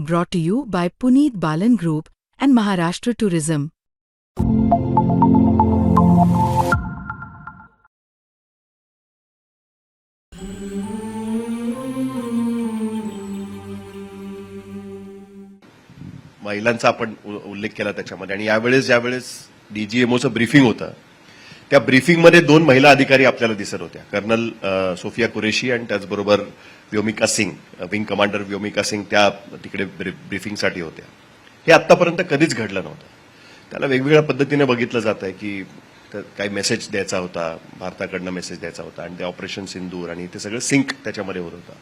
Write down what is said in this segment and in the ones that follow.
brought to you by Puneet Balan Group and Maharashtra Tourism. महिलांचा आपण उल्लेख केला त्याच्यामध्ये आणि ज्यावेळेस डीजीएमओचं ब्रीफिंग होतं त्या ब्रीफिंगमध्ये 2 महिला अधिकारी आपल्याला दिसत होत्या, कर्नल सोफिया कुरेशी आणि त्याचबरोबर व्योमिका सिंग, विंग कमांडर व्योमिका सिंग त्या तिकडे ब्रीफिंगसाठी होत्या. हे आतापर्यंत कधीच घडलं नव्हतं. त्याला वेगवेगळ्या पद्धतीने बघितलं जात आहे की काही मेसेज द्यायचा होता, भारताकडनं मेसेज द्यायचा होता आणि ते ऑपरेशन सिंदूर आणि ते सगळं सिंक त्याच्यामध्ये होत होतं.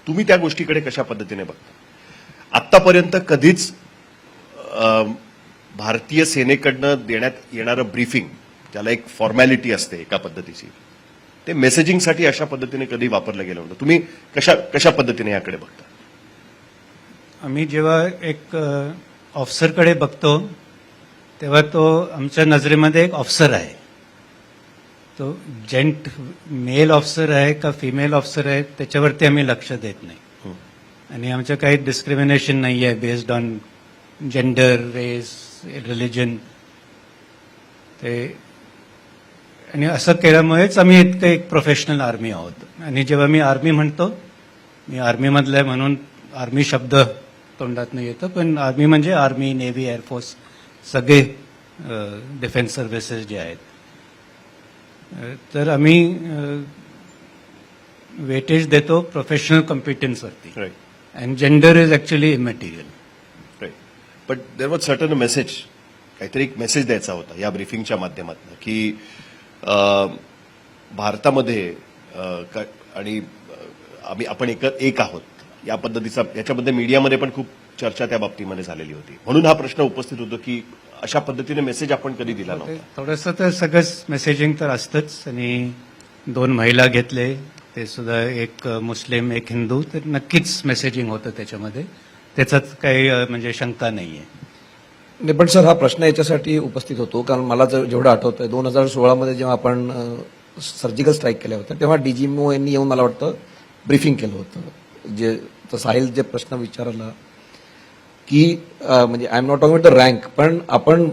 तुम्ही त्या गोष्टीकडे कशा पद्धतीने बघता? आतापर्यंत कधीच भारतीय सेनेकडनं देण्यात येणारं ब्रीफिंग, ज्याला एक फॉर्मॅलिटी असते एका पद्धतीची, ते मेसेजिंगसाठी अशा पद्धतीने कधी वापरलं गेलं होतं. तुम्ही कशा पद्धतीने याकडे बघता? आम्ही जेव्हा एक ऑफिसरकडे बघतो तेव्हा तो आमच्या नजरेमध्ये एक ऑफिसर आहे. तो मेल ऑफिसर आहे का फिमेल ऑफिसर आहे त्याच्यावरती आम्ही लक्ष देत नाही. आणि आमचं काही डिस्क्रिमिनेशन नाही आहे based on gender, race, religion. ते आणि असं केल्यामुळेच आम्ही इतकं एक प्रोफेशनल आर्मी आहोत. आणि जेव्हा मी आर्मी म्हणतो, मी आर्मीमधलं आहे म्हणून आर्मी शब्द तोंडात नाही येतं, पण आर्मी म्हणजे आर्मी, नेव्ही, एअरफोर्स सगळे डिफेन्स सर्व्हिसेस जे आहेत. तर आम्ही वेटेज देतो प्रोफेशनल कॉम्पिटन्सवरती. And gender is actually immaterial. But there was certain message, काहीतरी एक मेसेज द्यायचा होता या ब्रीफिंगच्या माध्यमातून की भारतामध्ये आणि आपण एक आहोत या पद्धतीचा, याच्यामध्ये मीडियामध्ये पण खूप चर्चा त्या बाबतीमध्ये झालेली होती. म्हणून हा प्रश्न उपस्थित होतो की अशा पद्धतीने मेसेज आपण कधी दिला नव्हता. थोडंसं तर सगळंच मेसेजिंग तर असतंच. आणि 2 महिला घेतले, ते सुद्धा एक मुस्लिम एक हिंदू, तर नक्कीच मेसेजिंग होतं त्याच्यामध्ये. त्याच्यात काही म्हणजे शंका नाहीये. नाही, पण सर हा प्रश्न याच्यासाठी उपस्थित होतो कारण मला जेवढं आठवतंय 2016 जेव्हा आपण सर्जिकल स्ट्राईक केल्या होत्या तेव्हा डीजीएमओ यांनी येऊन मला वाटतं ब्रीफिंग केलं होतं. जे साहिल जे प्रश्न विचारला की म्हणजे I am not talking the rank, पण आपण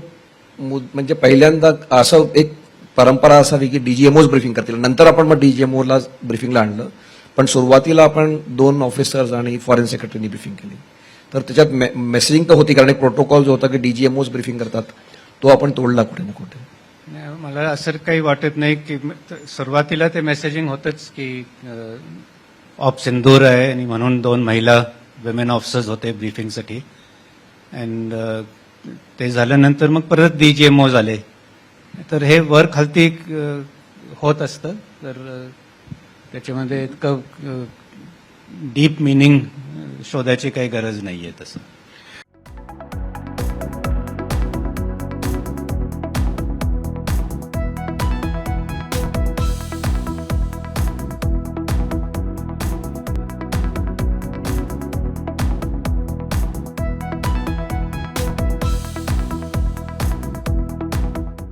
म्हणजे पहिल्यांदा असं एक परंपरा असावी की डीजीएमओच ब्रीफिंग करतील, नंतर आपण मग डीजीएमओला ब्रीफिंगला आणलं. पण सुरुवातीला आपण 2 ऑफिसर्स आणि फॉरेन सेक्रेटरीनी ब्रीफिंग केली. तर त्याच्यात मेसेजिंग तर होती कारण एक प्रोटोकॉल जो होता की डीजीएमओच ब्रीफिंग करतात तो आपण तोडला कुठे ना कुठे. मला असं काही वाटत नाही की सुरुवातीला ते मेसेजिंग होतंच की ऑफ सिंदूर आहे आणि म्हणून 2 महिला विमेन ऑफिसर्स होते ब्रीफिंगसाठी. अँड ते झाल्यानंतर मग परत डीजीएमओ झाले. तर हे वर खालती होत असतं. तर त्याच्यामध्ये इतकं डीप मिनिंग शोधायची काही गरज नाहीये तसं.